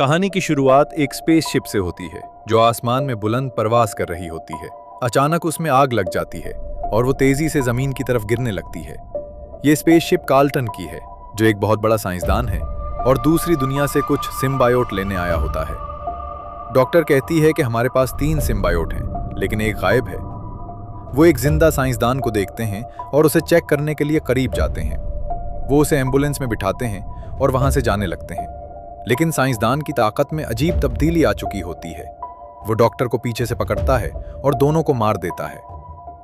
कहानी की शुरुआत एक स्पेसशिप से होती है जो आसमान में बुलंद परवास कर रही होती है। अचानक उसमें आग लग जाती है और वो तेजी से जमीन की तरफ गिरने लगती है। ये स्पेसशिप कार्ल्टन की है, जो एक बहुत बड़ा साइंसदान है और दूसरी दुनिया से कुछ सिम्बायोट लेने आया होता है। डॉक्टर कहती है कि हमारे पास 3 सिम्बायोट हैं, लेकिन एक गायब है। वो एक जिंदा साइंसदान को देखते हैं और उसे चेक करने के लिए करीब जाते हैं। वो उसे एम्बुलेंस में बिठाते हैं और वहां से जाने लगते हैं, लेकिन साइंसदान की ताकत में अजीब तब्दीली आ चुकी होती है। वो डॉक्टर को पीछे से पकड़ता है और दोनों को मार देता है,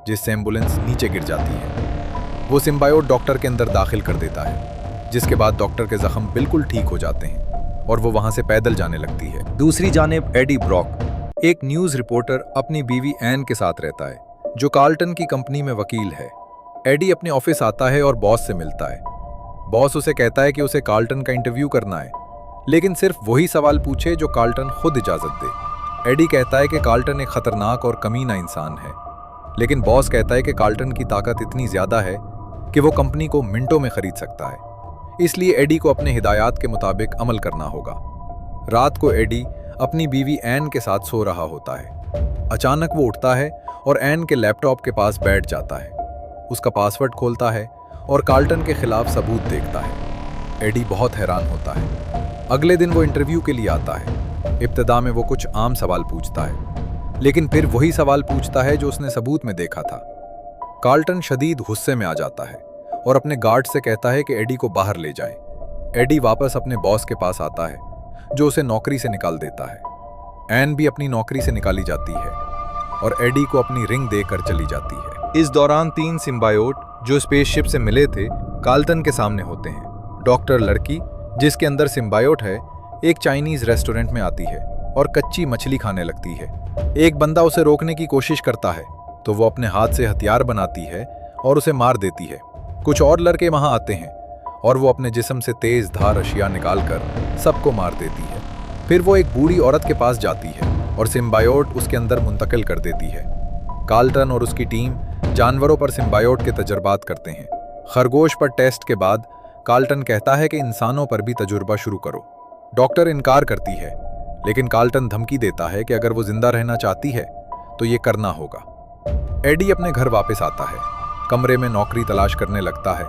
जिससे एम्बुलेंस नीचे गिर जाती है। वो सिम्बायोट डॉक्टर के अंदर दाखिल कर देता है, जिसके बाद डॉक्टर के जख्म बिल्कुल ठीक हो जाते हैं और वो वहां से पैदल जाने लगती है। दूसरी जानिब एडी ब्रॉक, एक न्यूज रिपोर्टर, अपनी बीवी एन के साथ रहता है, जो कार्ल्टन की कंपनी में वकील है। एडी अपने ऑफिस आता है और बॉस से मिलता है। बॉस उसे कहता है कि उसे कार्ल्टन का इंटरव्यू करना है, लेकिन सिर्फ वही सवाल पूछे जो कार्ल्टन खुद इजाजत दे। एडी कहता है कि कार्ल्टन एक खतरनाक और कमीना इंसान है, लेकिन बॉस कहता है कि कार्ल्टन की ताकत इतनी ज्यादा है कि वो कंपनी को मिनटों में खरीद सकता है। इसलिए एडी को अपने हिदायत के मुताबिक अमल करना होगा। रात को एडी अपनी बीवी एन के साथ सो रहा होता है। अचानक वो उठता है और एन के लैपटॉप के पास बैठ जाता है। उसका पासवर्ड खोलता है और कार्ल्टन के खिलाफ सबूत देखता है। एडी बहुत हैरान होता है। अगले दिन वो इंटरव्यू के लिए आता है। इब्तिदा में वो कुछ आम सवाल पूछता है, लेकिन फिर वही सवाल पूछता है जो उसने सबूत में देखा था। कार्ल्टन शदीद गुस्से में आ जाता है और अपने गार्ड से कहता है कि एडी को बाहर ले जाए। एडी वापस अपने बॉस के पास आता है, जो उसे नौकरी से निकाल देता है। एन भी अपनी नौकरी से निकाली जाती है और एडी को अपनी रिंग देकर चली जाती है। इस दौरान 3 सिम्बायोट जो स्पेसशिप से मिले थे कार्ल्टन के सामने होते हैं। डॉक्टर लड़की, जिसके अंदर सिम्बायोट है, एक चाइनीज रेस्टोरेंट में आती है और कच्ची मछली खाने लगती है। एक बंदा उसे रोकने की कोशिश करता है तो वो अपने हाथ से हथियार बनाती है और उसे मार देती है। कुछ और लड़के वहां आते हैं और वो अपने जिस्म से तेज धार अशिया निकालकर सबको मार देती है। फिर वो एक बूढ़ी औरत के पास जाती है और सिम्बायोट उसके अंदर मुंतकिल कर देती है। कार्ल्टन और उसकी टीम जानवरों पर सिम्बायोट के तजुर्बात करते हैं। खरगोश पर टेस्ट के बाद कार्ल्टन कहता है कि इंसानों पर भी तजुर्बा शुरू करो। डॉक्टर इनकार करती है, लेकिन कार्ल्टन धमकी देता है कि अगर वो जिंदा रहना चाहती है तो ये करना होगा। एडी अपने घर वापस आता है, कमरे में नौकरी तलाश करने लगता है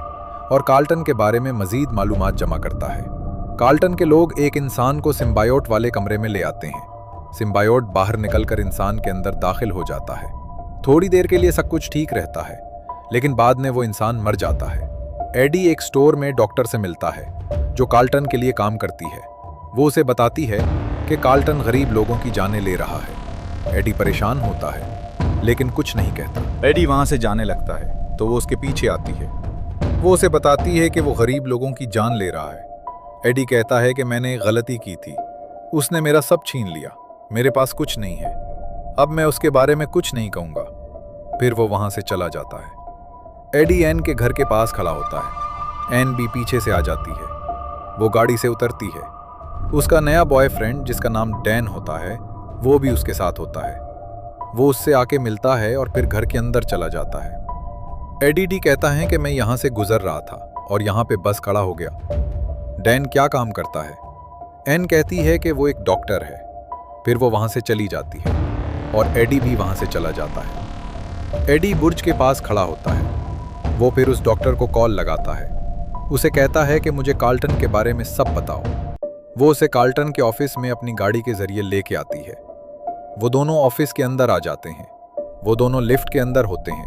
और कार्ल्टन के बारे में मजीद मालूमात जमा करता है। कार्ल्टन के लोग एक इंसान को सिम्बायोट वाले कमरे में ले आते हैं। सिम्बायोट बाहर निकलकर इंसान के अंदर दाखिल हो जाता है। थोड़ी देर के लिए सब कुछ ठीक रहता है, लेकिन बाद में वो इंसान मर जाता है। एडी एक स्टोर में डॉक्टर से मिलता है, जो कार्ल्टन के लिए काम करती है। वो उसे बताती है कि कार्ल्टन गरीब लोगों की जानें ले रहा है। एडी परेशान होता है, लेकिन कुछ नहीं कहता। एडी वहां से जाने लगता है तो वो उसके पीछे आती है। वो उसे बताती है कि वो गरीब लोगों की जान ले रहा है। एडी कहता है कि मैंने गलती की थी, उसने मेरा सब छीन लिया, मेरे पास कुछ नहीं है, अब मैं उसके बारे में कुछ नहीं कहूंगा। फिर वो वहां से चला जाता है। एडी एन के घर के पास खड़ा होता है। एन भी पीछे से आ जाती है। वो गाड़ी से उतरती है। उसका नया बॉयफ्रेंड, जिसका नाम डैन होता है, वो भी उसके साथ होता है। वो उससे आके मिलता है और फिर घर के अंदर चला जाता है। एडी कहता है कि मैं यहाँ से गुजर रहा था और यहाँ पे बस खड़ा हो गया। डैन क्या काम करता है? एन कहती है कि वो एक डॉक्टर है। फिर वो वहाँ से चली जाती है और एडी भी वहाँ से चला जाता है। एडी बुर्ज के पास खड़ा होता है। वो फिर उस डॉक्टर को कॉल लगाता है। उसे कहता है कि मुझे कार्ल्टन के बारे में सब बताओ। वो उसे कार्ल्टन के ऑफिस में अपनी गाड़ी के जरिए लेके आती है। वो दोनों ऑफिस के अंदर आ जाते हैं। वो दोनों लिफ्ट के अंदर होते हैं।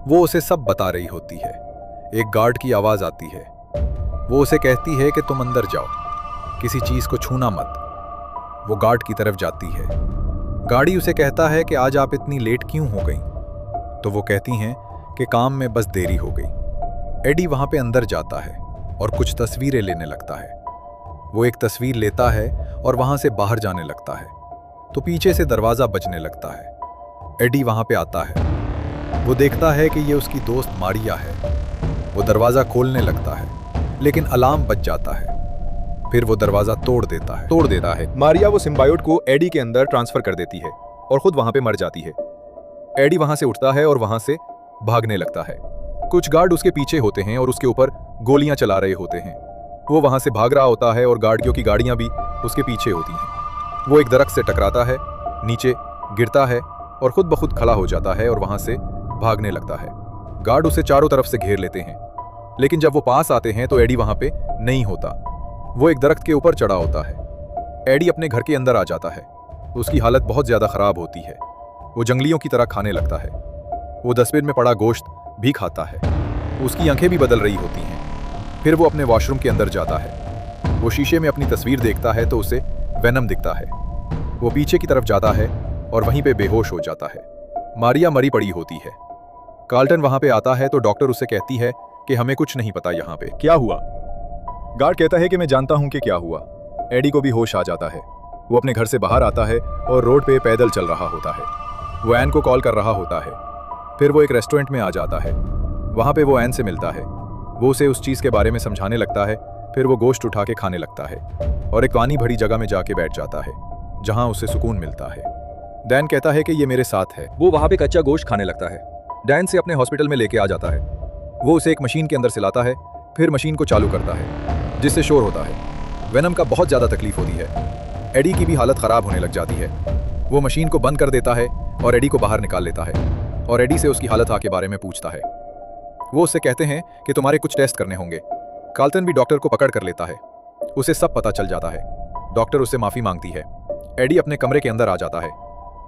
वो उसे सब बता रही होती है। एक गार्ड की आवाज आती है। वो उसे कहती है कि तुम अंदर जाओ, किसी चीज को छूना मत। वो गार्ड की तरफ जाती है। गाड़ी उसे कहता है कि आज आप इतनी लेट क्यों हो गई? तो वो कहती हैं कि काम में बस देरी हो गई। एडी वहां पे अंदर जाता है और कुछ तस्वीरें लेने लगता है। वो एक तस्वीर लेता है और वहां से बाहर जाने लगता है तो पीछे से दरवाजा बजने लगता है। एडी वहां पे आता है। वो देखता है कि ये उसकी दोस्त मारिया है। वो दरवाजा खोलने लगता है, लेकिन अलार्म बज जाता है। फिर वो दरवाजा तोड़ देता है। मारिया वो सिम्बायोट को एडी के अंदर ट्रांसफर कर देती है और खुद वहां पे मर जाती है। एडी वहां से उठता है और वहां से भागने लगता है। कुछ गार्ड उसके पीछे होते हैं और उसके ऊपर गोलियां चला रहे होते हैं। वो वहां से भाग रहा होता है और गाड़ियों की गाड़ियां भी उसके पीछे होती हैं। वो एक दरख्त से टकराता है, नीचे गिरता है और खुद ब खुद खड़ा हो जाता है और वहां से भागने लगता है। गार्ड उसे चारों तरफ से घेर लेते हैं, लेकिन जब वो पास आते हैं तो एडी वहां पे नहीं होता। वो एक दरख्त के ऊपर चढ़ा होता है। एडी अपने घर के अंदर आ जाता है। उसकी हालत बहुत ज्यादा खराब होती है। वो जंगलियों की तरह खाने लगता है। वो डस्टबिन में पड़ा गोश्त भी खाता है। उसकी आंखें भी बदल रही होती हैं। फिर वो अपने वॉशरूम के अंदर जाता है। वो शीशे में अपनी तस्वीर देखता है तो उसे वेनम दिखता है। वो पीछे की तरफ जाता है और वहीं पे बेहोश हो जाता है। मारिया मरी पड़ी होती है। कार्ल्टन वहां पे आता है तो डॉक्टर उसे कहती है कि हमें कुछ नहीं पता यहाँ पे क्या हुआ। गार्ड कहता है कि मैं जानता हूं कि क्या हुआ। एडी को भी होश आ जाता है। वो अपने घर से बाहर आता है और रोड पे पैदल चल रहा होता है। वो एन को कॉल कर रहा होता है। फिर वो एक रेस्टोरेंट में आ जाता है। वहां पे वो एन से मिलता है। वो उसे उस चीज के बारे में समझाने लगता है। फिर वो गोश्त उठा के खाने लगता है और एक पानी भरी जगह में जाके बैठ जाता है जहां उसे सुकून मिलता है। डैन कहता है कि ये मेरे साथ है। वो वहां पे कच्चा गोश्त खाने लगता है। डैन से अपने हॉस्पिटल में लेके आ जाता है। वो उसे एक मशीन के अंदर से लाता है। फिर मशीन को चालू करता है जिससे शोर होता है। वेनम का बहुत ज्यादा तकलीफ होती है। एडी की भी हालत खराब होने लग जाती है। वो मशीन को बंद कर देता है और एडी को बाहर निकाल लेता है और एडी से उसकी हालत के बारे में पूछता है। वो उससे कहते हैं कि तुम्हारे कुछ टेस्ट करने होंगे। कार्ल्टन भी डॉक्टर को पकड़ कर लेता है। उसे सब पता चल जाता है। डॉक्टर उससे माफी मांगती है। एडी अपने कमरे के अंदर आ जाता है।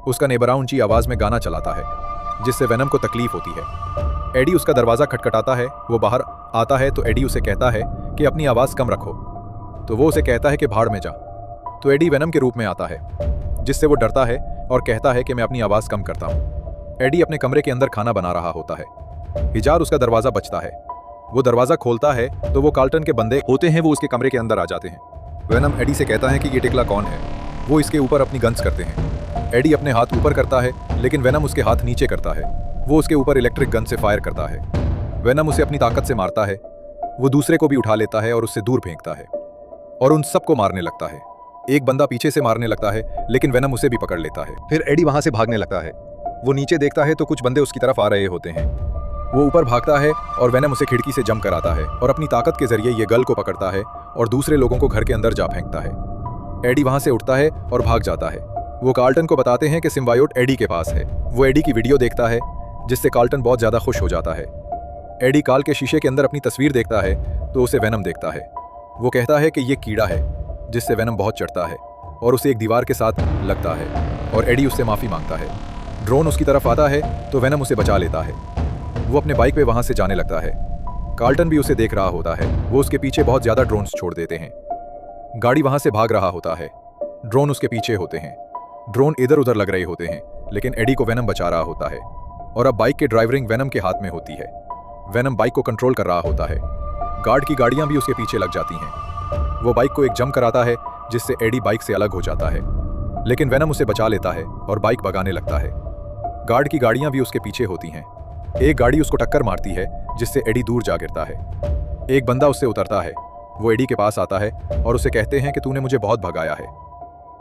उसका नेबरा ऊंची आवाज में गाना चलाता है जिससे वेनम को तकलीफ होती है। एडी उसका दरवाजा खटखटाता है। वो बाहर आता है तो एडी उसे कहता है कि अपनी आवाज कम रखो। तो वो उसे कहता है कि भाड़ में जा। तो एडी वेनम के रूप में आता है जिससे वो डरता है और कहता है कि मैं अपनी आवाज कम करता हूँ। एडी अपने कमरे के अंदर खाना बना रहा होता है। हिजार उसका दरवाजा बजता है। वो दरवाजा खोलता है तो वो कार्ल्टन के बंदे होते हैं। वो उसके कमरे के अंदर आ जाते हैं। वेनम एडी से कहता है कि ये टिकला कौन है। वो इसके ऊपर अपनी गन्स करते हैं। एडी अपने हाथ ऊपर करता है लेकिन वेनम उसके हाथ नीचे करता है। वो उसके ऊपर इलेक्ट्रिक गन से फायर करता है। वेनम उसे अपनी ताकत से मारता है। वो दूसरे को भी उठा लेता है और उससे दूर फेंकता है और उन सबको मारने लगता है। एक बंदा पीछे से मारने लगता है लेकिन वेनम उसे भी पकड़ लेता है। फिर एडी वहां से भागने लगता है। वो नीचे देखता है तो कुछ बंदे उसकी तरफ आ रहे होते हैं। वो ऊपर भागता है और वेनम उसे खिड़की से जंप कराता है और अपनी ताकत के जरिए ये गल को पकड़ता है और दूसरे लोगों को घर के अंदर जा फेंकता है। एडी वहां से उठता है और भाग जाता है। वो कार्ल्टन को बताते हैं कि सिम्बायोट एडी के पास है। वो एडी की वीडियो देखता है जिससे कार्ल्टन बहुत ज्यादा खुश हो जाता है। एडी कार के शीशे के अंदर अपनी तस्वीर देखता है तो उसे वेनम देखता है। वो कहता है कि ये कीड़ा है जिससे वेनम बहुत चढ़ता है और उसे एक दीवार के साथ लगता है और एडी उससे माफी मांगता है। ड्रोन उसकी तरफ आता है तो वेनम उसे बचा लेता है। वो अपने बाइक पे वहां से जाने लगता है। कार्ल्टन भी उसे देख रहा होता है। वो उसके पीछे बहुत ज्यादा ड्रोन्स छोड़ देते हैं। गाड़ी वहां से भाग रहा होता है। ड्रोन उसके पीछे होते हैं। ड्रोन इधर उधर लग रहे होते हैं लेकिन एडी को वेनम बचा रहा होता है और अब बाइक की ड्राइवरिंग वेनम के हाथ में होती है। वेनम बाइक को कंट्रोल कर रहा होता है। गार्ड की गाड़ियां भी उसके पीछे लग जाती हैं। वो बाइक को एक जंप कराता है जिससे एडी बाइक से अलग हो जाता है लेकिन वेनम उसे बचा लेता है और बाइक भगाने लगता है। गार्ड की गाड़ियां भी उसके पीछे होती हैं। एक गाड़ी उसको टक्कर मारती है जिससे एडी दूर जा गिरता है। एक बंदा उससे उतरता है। वो एडी के पास आता है और उसे कहते हैं कि तूने मुझे बहुत भगाया है।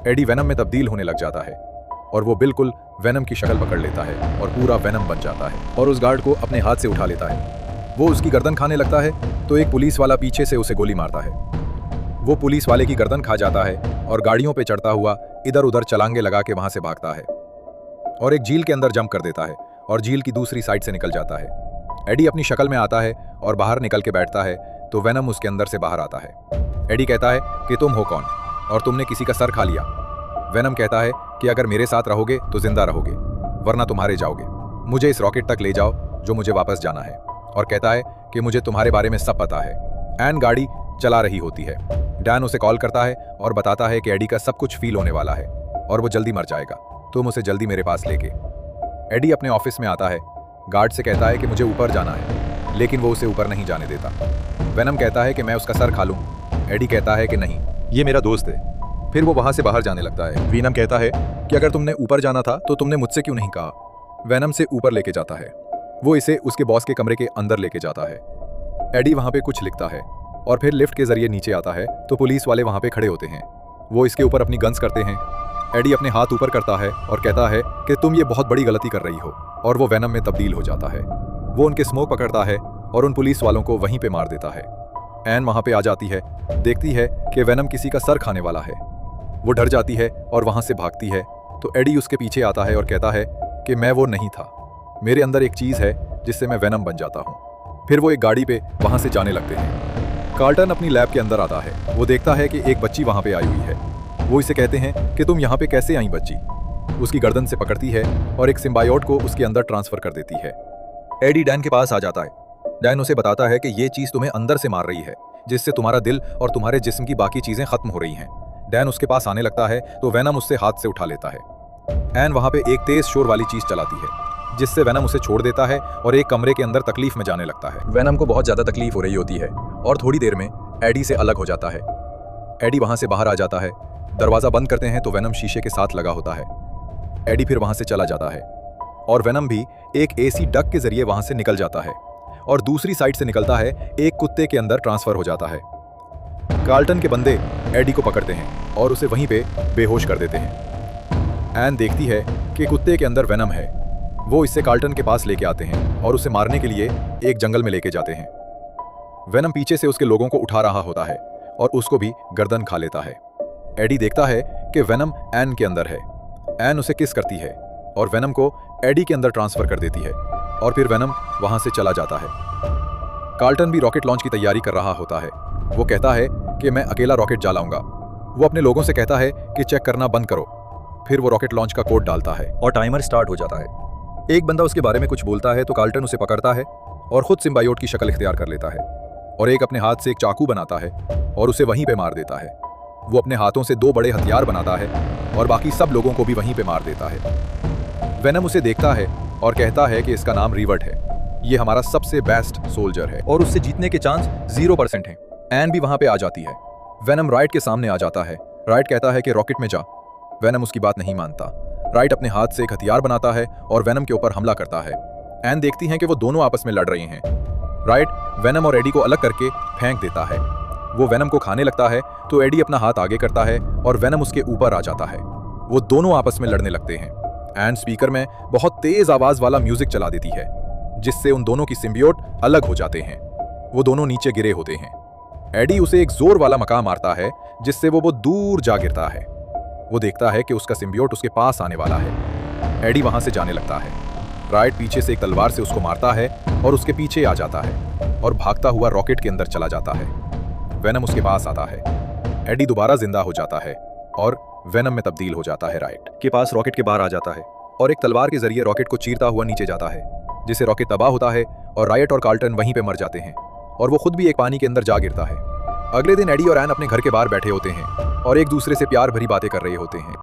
एडी वेनम में तब्दील होने लग जाता है और वो बिल्कुल वेनम की शक्ल पकड़ लेता है और पूरा वेनम बन जाता है और उस गार्ड को अपने हाथ से उठा लेता है। वो उसकी गर्दन खाने लगता है तो एक पुलिस वाला पीछे से उसे गोली मारता है। वो पुलिस वाले की गर्दन खा जाता है और गाड़ियों पे चढ़ता हुआ इधर उधर छलांगे लगा के वहां से भागता है और एक झील के अंदर जंप कर देता है और झील की दूसरी साइड से निकल जाता है। एडी अपनी शक्ल में आता है और बाहर निकल के बैठता है तो वेनम उसके अंदर से बाहर आता है। एडी कहता है कि तुम हो कौन और तुमने किसी का सर खा लिया। वेनम कहता है कि अगर मेरे साथ रहोगे तो जिंदा रहोगे वरना तुम मारे जाओगे। मुझे इस रॉकेट तक ले जाओ जो मुझे वापस जाना है। और कहता है कि मुझे तुम्हारे बारे में सब पता है। एन गाड़ी चला रही होती है। डैन उसे कॉल करता है और बताता है कि एडी का सब कुछ फील होने वाला है और वो जल्दी मर जाएगा। तुम उसे जल्दी मेरे पास लेके। एडी अपने ऑफिस में आता है। गार्ड से कहता है कि मुझे ऊपर जाना है लेकिन वो उसे ऊपर नहीं जाने देता। वेनम कहता है कि मैं उसका सर खा लूं। एडी कहता है कि नहीं, ये मेरा दोस्त है। फिर वो वहां से बाहर जाने लगता है। वेनम कहता है कि अगर तुमने ऊपर जाना था तो तुमने मुझसे क्यों नहीं कहा। वेनम से ऊपर लेके जाता है। वो इसे उसके बॉस के कमरे के अंदर लेके जाता है। एडी वहां पे कुछ लिखता है और फिर लिफ्ट के जरिए नीचे आता है तो पुलिस वाले वहां पे खड़े होते हैं। वो इसके ऊपर अपनी गन्स करते हैं। एडी अपने हाथ ऊपर करता है और कहता है कि तुम ये बहुत बड़ी गलती कर रही हो और वो वेनम में तब्दील हो जाता है। वो उनके स्मोक पकड़ता है और उन पुलिस वालों को वहीं पे मार देता है। एन वहां पे आ जाती है, देखती है कि वेनम किसी का सर खाने वाला है। वो डर जाती है और वहां से भागती है। तो एडी उसके पीछे आता है और कहता है कि मैं वो नहीं था, मेरे अंदर एक चीज़ है जिससे मैं वेनम बन जाता हूँ। फिर वो एक गाड़ी पे वहां से जाने लगते हैं। कार्लटन अपनी लैब के अंदर आता है। वो देखता है कि एक बच्ची वहां पे आई हुई है। वो इसे कहते हैं कि तुम यहाँ पे कैसे आई बच्ची। उसकी गर्दन से पकड़ती है और एक सिम्बायोट को उसके अंदर ट्रांसफर कर देती है। एडी डैन के पास आ जाता है। डैन उसे बताता है कि ये चीज़ तुम्हें अंदर से मार रही है, जिससे तुम्हारा दिल और तुम्हारे जिस्म की बाकी चीज़ें खत्म हो रही हैं। डैन उसके पास आने लगता है तो वेनम उससे हाथ से उठा लेता है। एन वहाँ पे एक तेज शोर वाली चीज़ चलाती है, जिससे वेनम उसे छोड़ देता है और एक कमरे के अंदर तकलीफ में जाने लगता है। वेनम को बहुत ज़्यादा तकलीफ हो रही होती है और थोड़ी देर में एडी से अलग हो जाता है। एडी वहाँ से बाहर आ जाता है। दरवाज़ा बंद करते हैं तो वेनम शीशे के साथ लगा होता है। एडी फिर वहाँ से चला जाता है और वेनम भी एक एसी डक के जरिए वहाँ से निकल जाता है और दूसरी साइड से निकलता है, एक कुत्ते के अंदर ट्रांसफर हो जाता है। कार्लटन के बंदे एडी को पकड़ते हैं और उसे वहीं पे बेहोश कर देते हैं। एन देखती है कि कुत्ते के अंदर वेनम है। वो इससे कार्लटन के पास लेके आते हैं और उसे मारने के लिए एक जंगल में लेके जाते हैं। वेनम पीछे से उसके लोगों को उठा रहा होता है और उसको भी गर्दन खा लेता है। एडी देखता है कि वेनम एन के अंदर है। एन उसे किस करती है और वेनम को एडी के अंदर ट्रांसफर कर देती है और फिर वेनम वहां से चला जाता है। कार्लटन भी रॉकेट लॉन्च की तैयारी कर रहा होता है। वो कहता है कि मैं अकेला रॉकेट जलाऊंगा। वो अपने लोगों से कहता है कि चेक करना बंद करो। फिर वो रॉकेट लॉन्च का कोड डालता है और टाइमर स्टार्ट हो जाता है। एक बंदा उसके बारे में कुछ बोलता है तो कार्लटन उसे पकड़ता है और खुद सिम्बायोट की शक्ल इख्तियार कर लेता है और एक अपने हाथ से एक चाकू बनाता है और उसे वहीं पे मार देता है। वो अपने हाथों से 2 बड़े हथियार बनाता है और बाकी सब लोगों को भी वहीं पे मार देता है। वेनम उसे देखता है और कहता है कि इसका नाम रिवर्ट है, ये हमारा सबसे बेस्ट सोल्जर है और उससे जीतने के चांस 0% हैं। एन भी वहां पे आ जाती है। वेनम राइट के सामने आ जाता है। राइट कहता है कि रॉकेट में जा। वेनम उसकी बात नहीं मानता। राइट अपने हाथ से एक हथियार बनाता है और वेनम के ऊपर हमला करता है। एन देखती है कि वो दोनों आपस में लड़ रहे हैं। राइट वेनम और एडी को अलग करके फेंक देता है। वो वेनम को खाने लगता है तो एडी अपना हाथ आगे करता है और वेनम उसके ऊपर आ जाता है। वो दोनों आपस में लड़ने लगते हैं। एन स्पीकर में बहुत तेज आवाज वाला म्यूजिक चला देती है, जिससे उन दोनों की सिम्बियोट अलग हो जाते हैं। वो दोनों नीचे गिरे होते हैं। एडी उसे एक जोर वाला मका मारता है, जिससे वो दूर जा गिरता है। वो देखता है कि उसका सिम्बियोट उसके पास आने वाला है। एडी वहां से जाने लगता है। राइट पीछे से एक तलवार से उसको मारता है और उसके पीछे आ जाता है और भागता हुआ रॉकेट के अंदर चला जाता है। वेनम उसके पास आता है। एडी दोबारा जिंदा हो जाता है और वेनम में तब्दील हो जाता है। राइट के पास रॉकेट के बाहर आ जाता है और एक तलवार के जरिए रॉकेट को चीरता हुआ नीचे जाता है, जिससे रॉकेट तबाह होता है और राइट और कार्लटन वहीं पे मर जाते हैं और वो खुद भी एक पानी के अंदर जा गिरता है। अगले दिन एडी और एन अपने घर के बाहर बैठे होते हैं और एक दूसरे से प्यार भरी बातें कर रहे होते हैं।